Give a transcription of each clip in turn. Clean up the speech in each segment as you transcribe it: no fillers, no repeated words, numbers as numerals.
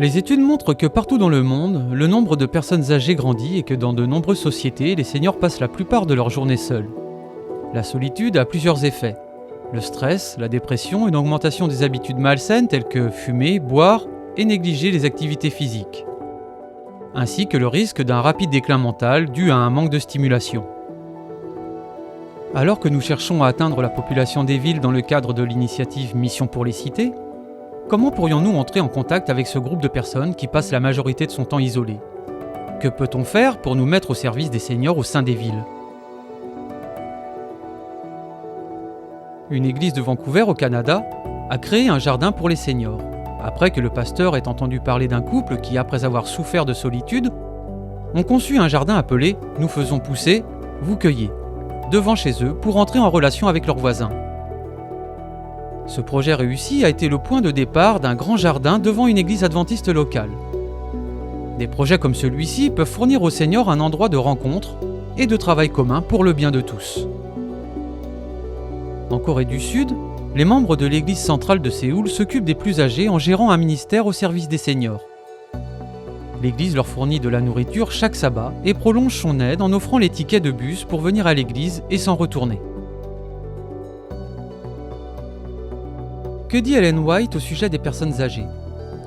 Les études montrent que partout dans le monde, le nombre de personnes âgées grandit et que dans de nombreuses sociétés, les seniors passent la plupart de leur journée seuls. La solitude a plusieurs effets. Le stress, la dépression, une augmentation des habitudes malsaines telles que fumer, boire et négliger les activités physiques. Ainsi que le risque d'un rapide déclin mental dû à un manque de stimulation. Alors que nous cherchons à atteindre la population des villes dans le cadre de l'initiative Mission pour les cités, comment pourrions-nous entrer en contact avec ce groupe de personnes qui passent la majorité de son temps isolé ? Que peut-on faire pour nous mettre au service des seniors au sein des villes ? Une église de Vancouver, au Canada, a créé un jardin pour les seniors, après que le pasteur ait entendu parler d'un couple qui, après avoir souffert de solitude, ont conçu un jardin appelé « Nous faisons pousser, vous cueillez » devant chez eux pour entrer en relation avec leurs voisins. Ce projet réussi a été le point de départ d'un grand jardin devant une église adventiste locale. Des projets comme celui-ci peuvent fournir aux seniors un endroit de rencontre et de travail commun pour le bien de tous. En Corée du Sud, les membres de l'église centrale de Séoul s'occupent des plus âgés en gérant un ministère au service des seniors. L'église leur fournit de la nourriture chaque sabbat et prolonge son aide en offrant les tickets de bus pour venir à l'église et s'en retourner. Que dit Ellen White au sujet des personnes âgées ?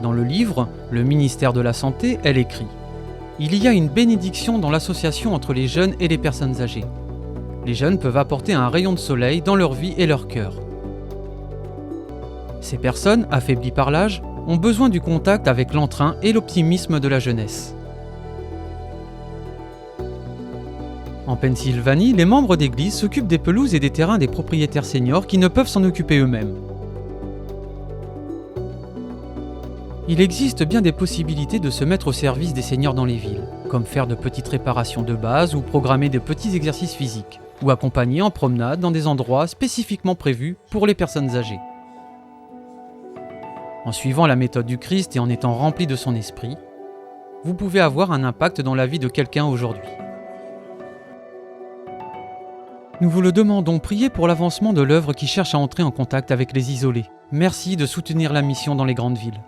Dans le livre « Le ministère de la Santé », elle écrit « Il y a une bénédiction dans l'association entre les jeunes et les personnes âgées. Les jeunes peuvent apporter un rayon de soleil dans leur vie et leur cœur. Ces personnes, affaiblies par l'âge, ont besoin du contact avec l'entrain et l'optimisme de la jeunesse. » En Pennsylvanie, les membres d'église s'occupent des pelouses et des terrains des propriétaires seniors qui ne peuvent s'en occuper eux-mêmes. Il existe bien des possibilités de se mettre au service des seniors dans les villes, comme faire de petites réparations de base ou programmer de petits exercices physiques, ou accompagner en promenade dans des endroits spécifiquement prévus pour les personnes âgées. En suivant la méthode du Christ et en étant rempli de son esprit, vous pouvez avoir un impact dans la vie de quelqu'un aujourd'hui. Nous vous le demandons, priez pour l'avancement de l'œuvre qui cherche à entrer en contact avec les isolés. Merci de soutenir la mission dans les grandes villes.